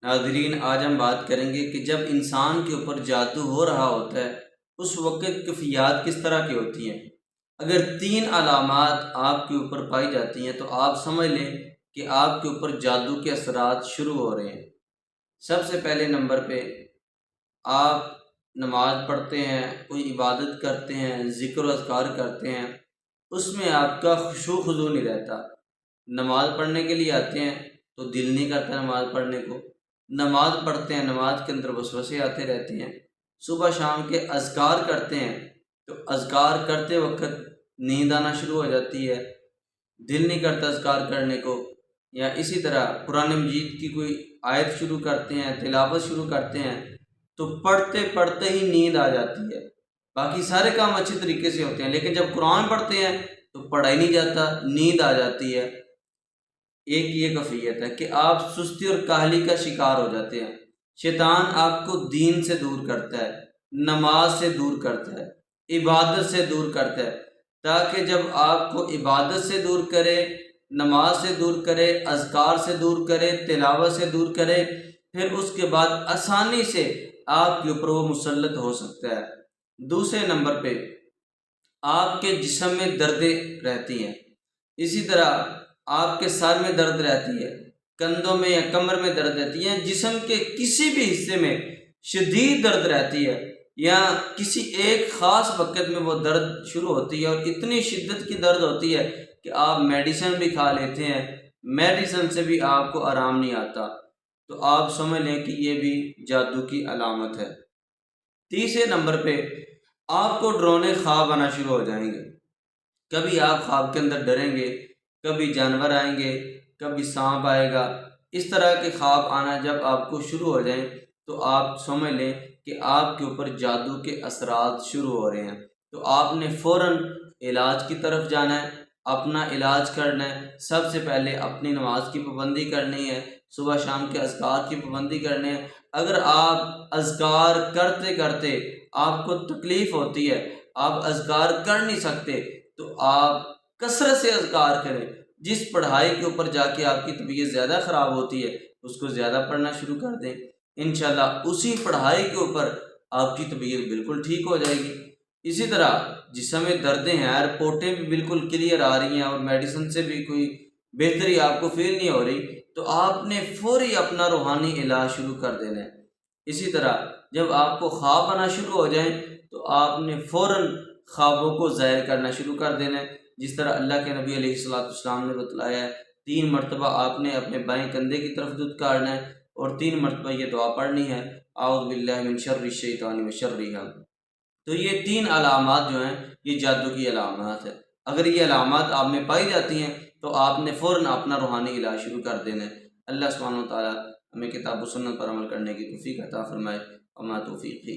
ناظرین، آج ہم بات کریں گے کہ جب انسان کے اوپر جادو ہو رہا ہوتا ہے اس وقت کیفیات کس طرح کی ہوتی ہیں۔ اگر 3 علامات آپ کے اوپر پائی جاتی ہیں تو آپ سمجھ لیں کہ آپ کے اوپر جادو کے اثرات شروع ہو رہے ہیں۔ سب سے پہلے نمبر پہ آپ نماز پڑھتے ہیں، کوئی عبادت کرتے ہیں، ذکر و اذکار کرتے ہیں، اس میں آپ کا خشوع خضوع نہیں رہتا۔ نماز پڑھنے کے لیے آتے ہیں تو دل نہیں کرتا نماز پڑھنے کو، نماز پڑھتے ہیں نماز کے اندر وسوسے آتے رہتے ہیں، صبح شام کے اذکار کرتے ہیں تو اذکار کرتے وقت نیند آنا شروع ہو جاتی ہے، دل نہیں کرتا اذکار کرنے کو۔ یا اسی طرح قرآن مجید کی کوئی آیت شروع کرتے ہیں، تلاوت شروع کرتے ہیں تو پڑھتے پڑھتے ہی نیند آ جاتی ہے۔ باقی سارے کام اچھے طریقے سے ہوتے ہیں لیکن جب قرآن پڑھتے ہیں تو پڑھا ہی نہیں جاتا، نیند آ جاتی ہے۔ ایک یہ کیفیت ہے کہ آپ سستی اور کاہلی کا شکار ہو جاتے ہیں۔ شیطان آپ کو دین سے دور کرتا ہے، نماز سے دور کرتا ہے، عبادت سے دور کرتا ہے، تاکہ جب آپ کو عبادت سے دور کرے، نماز سے دور کرے، اذکار سے دور کرے، تلاوت سے دور کرے، پھر اس کے بعد آسانی سے آپ کے اوپر وہ مسلط ہو سکتا ہے۔ دوسرے نمبر پہ آپ کے جسم میں دردیں رہتی ہیں، اسی طرح آپ کے سر میں درد رہتی ہے، کندھوں میں یا کمر میں درد رہتی ہے، جسم کے کسی بھی حصے میں شدید درد رہتی ہے یا کسی ایک خاص وقت میں وہ درد شروع ہوتی ہے اور اتنی شدت کی درد ہوتی ہے کہ آپ میڈیسن بھی کھا لیتے ہیں، میڈیسن سے بھی آپ کو آرام نہیں آتا، تو آپ سمجھ لیں کہ یہ بھی جادو کی علامت ہے۔ تیسرے نمبر پہ آپ کو ڈرونے خواب آنا شروع ہو جائیں گے۔ کبھی آپ خواب کے اندر ڈریں گے، کبھی جانور آئیں گے، کبھی سانپ آئے گا۔ اس طرح کے خواب آنا جب آپ کو شروع ہو جائیں تو آپ سمجھ لیں کہ آپ کے اوپر جادو کے اثرات شروع ہو رہے ہیں، تو آپ نے فوراً علاج کی طرف جانا ہے، اپنا علاج کرنا ہے۔ سب سے پہلے اپنی نماز کی پابندی کرنی ہے، صبح شام کے اذکار کی پابندی کرنی ہے۔ اگر آپ اذکار کرتے کرتے آپ کو تکلیف ہوتی ہے، آپ اذکار کر نہیں سکتے، تو آپ کثرت سے اذکار کریں۔ جس پڑھائی کے اوپر جا کے آپ کی طبیعت زیادہ خراب ہوتی ہے اس کو زیادہ پڑھنا شروع کر دیں، انشاءاللہ اسی پڑھائی کے اوپر آپ کی طبیعت بالکل ٹھیک ہو جائے گی۔ اسی طرح جسم میں دردیں ہیں، رپورٹیں بھی بالکل کلیئر آ رہی ہیں اور میڈیسن سے بھی کوئی بہتری آپ کو فیل نہیں ہو رہی، تو آپ نے فوری اپنا روحانی علاج شروع کر دینا ہے۔ اسی طرح جب آپ کو خواب آنا شروع ہو جائیں تو آپ نے فوراً خوابوں کو ظاہر کرنا شروع کر دینا ہے، جس طرح اللہ کے نبی علیہ السلام نے بتلایا ہے۔ 3 مرتبہ آپ نے اپنے بائیں کندھے کی طرف دودھ ہے اور 3 مرتبہ یہ دعا پڑھنی ہے، اعوذ باللہ من شر الشیطان و شرہ۔ تو یہ 3 علامات جو ہیں یہ جادو کی علامات ہیں۔ اگر یہ علامات آپ میں پائی جاتی ہیں تو آپ نے فوراً اپنا روحانی علاج شروع کر دینا ہے۔ اللہ سبحانہ و تعالیٰ ہمیں کتاب و سنت پر عمل کرنے کی توفیق عطا فرمائے۔ وما توفیقی